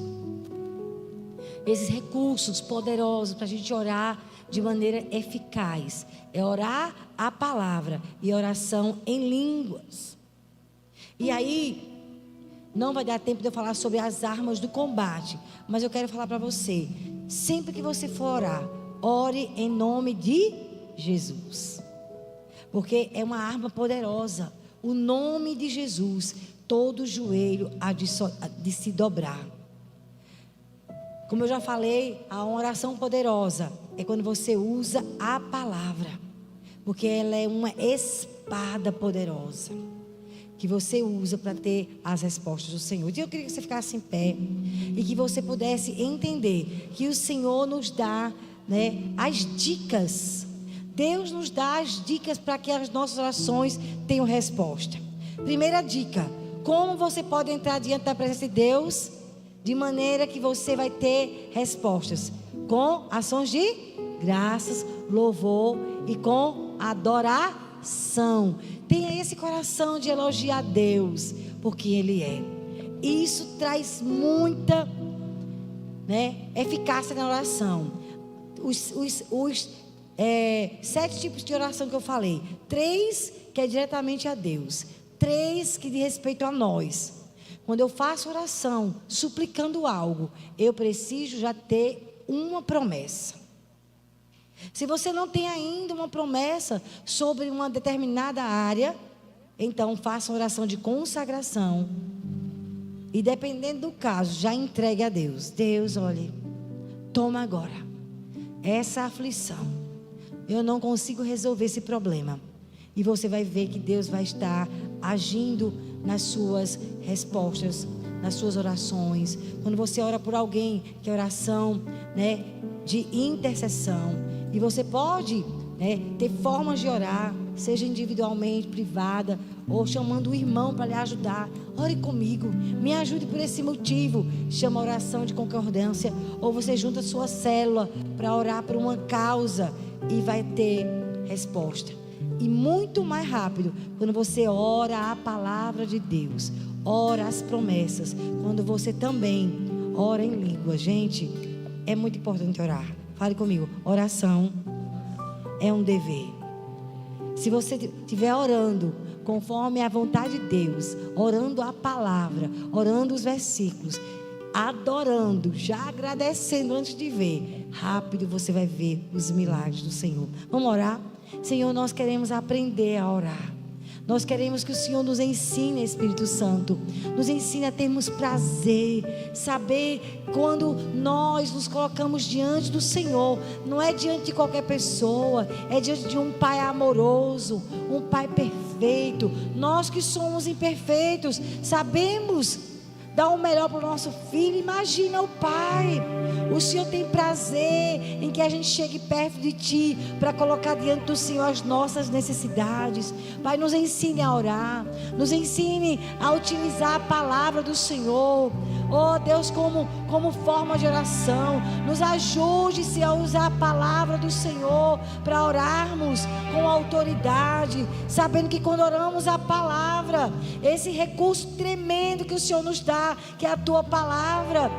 esses recursos poderosos para a gente orar de maneira eficaz. É orar a palavra e oração em línguas. E aí, não vai dar tempo de eu falar sobre as armas do combate, mas eu quero falar para você, sempre que você for orar, ore em nome de Jesus, porque é uma arma poderosa. O nome de Jesus, todo joelho há de se dobrar. Como eu já falei, a oração poderosa é quando você usa a palavra, porque ela é uma espada poderosa que você usa para ter as respostas do Senhor. Então eu queria que você ficasse em pé e que você pudesse entender que o Senhor nos dá, as dicas. Deus nos dá as dicas para que as nossas orações tenham resposta. Primeira dica: como você pode entrar diante da presença de Deus de maneira que você vai ter respostas? Com ações de graças, louvor e com adoração. Tenha esse coração de elogiar a Deus, porque Ele é. Isso traz muita eficácia na oração. Os 7 tipos de oração que eu falei: 3 que é diretamente a Deus, 3 que diz respeito a nós. Quando eu faço oração suplicando algo, eu preciso já ter uma promessa. Se você não tem ainda uma promessa sobre uma determinada área, então faça uma oração de consagração e dependendo do caso, já entregue a Deus. Deus, olhe, toma agora essa aflição. Eu não consigo resolver esse problema. E você vai ver que Deus vai estar agindo nas suas respostas, nas suas orações. Quando você ora por alguém, que é oração, né, de intercessão. E você pode, né, ter formas de orar, seja individualmente, privada, ou chamando o irmão para lhe ajudar. Ore comigo, me ajude por esse motivo. Chama a oração de concordância. Ou você junta a sua célula para orar por uma causa e vai ter resposta. E muito mais rápido quando você ora a palavra de Deus, ora as promessas, quando você também ora em língua. Gente, é muito importante orar. Fale comigo, oração é um dever. Se você estiver orando conforme a vontade de Deus, orando a palavra, orando os versículos, adorando, já agradecendo antes de ver, rápido você vai ver os milagres do Senhor. Vamos orar? Senhor, nós queremos aprender a orar. Nós queremos que o Senhor nos ensine, Espírito Santo. Nos ensine a termos prazer. Saber quando nós nos colocamos diante do Senhor. Não é diante de qualquer pessoa. É diante de um Pai amoroso. Um Pai perfeito. Nós que somos imperfeitos, sabemos dar o melhor para o nosso filho. Imagina o Pai. O Senhor tem prazer em que a gente chegue perto de Ti para colocar diante do Senhor as nossas necessidades. Pai, nos ensine a orar, nos ensine a utilizar a palavra do Senhor. Oh Deus, como forma de oração, nos ajude-se a usar a palavra do Senhor para orarmos com autoridade, sabendo que quando oramos a palavra, esse recurso tremendo que o Senhor nos dá, que é a Tua palavra,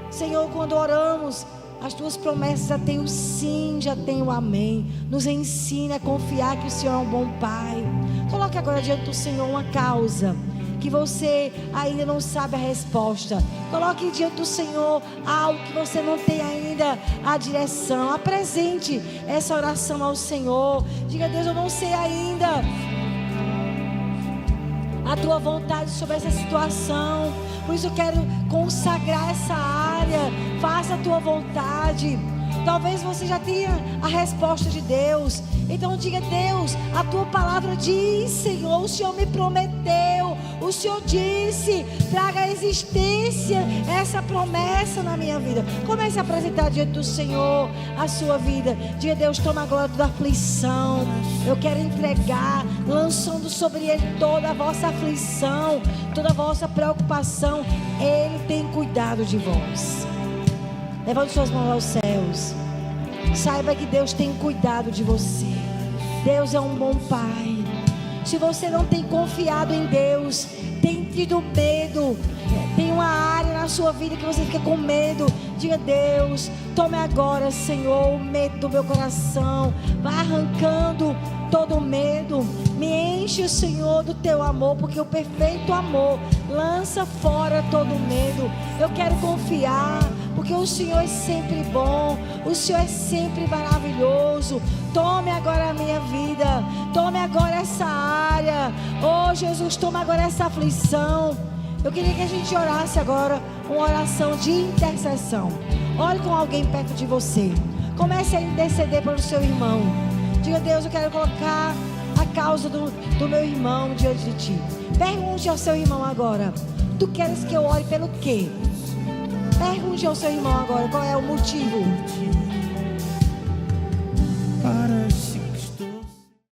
Senhor, quando oramos, as Tuas promessas já tem o sim, já tem o amém. Nos ensina a confiar que o Senhor é um bom Pai. Coloque agora diante do Senhor uma causa que você ainda não sabe a resposta. Coloque diante do Senhor algo que você não tem ainda a direção. Apresente essa oração ao Senhor. Diga: Deus, eu não sei ainda a Tua vontade sobre essa situação, por isso eu quero consagrar essa área. Faça a Tua vontade. Talvez você já tenha a resposta de Deus. Então diga: Deus, a Tua palavra diz, Senhor, o Senhor me prometeu, o Senhor disse, traga à existência essa promessa na minha vida. Comece a apresentar diante do Senhor a sua vida. Diga: Deus, toma a glória da aflição. Eu quero entregar, lançando sobre Ele toda a vossa aflição, toda a vossa preocupação. Ele tem cuidado de vós. Levante suas mãos aos céus. Saiba que Deus tem cuidado de você. Deus é um bom Pai. Se você não tem confiado em Deus, tem tido medo, tem uma área na sua vida que você fica com medo, diga: Deus, tome agora, Senhor, o medo do meu coração. Vai arrancando todo o medo. Me enche, Senhor, do Teu amor, porque o perfeito amor lança fora todo o medo. Eu quero confiar, porque o Senhor é sempre bom, o Senhor é sempre maravilhoso. Tome agora a minha vida, tome agora essa área. Oh Jesus, toma agora essa aflição. Eu queria que a gente orasse agora uma oração de intercessão. Ore com alguém perto de você. Comece a interceder pelo seu irmão. Diga: Deus, eu quero colocar a causa do meu irmão diante de Ti. Pergunte ao seu irmão agora: Tu queres que eu ore pelo quê? Pergunte ao seu irmão agora qual é o motivo.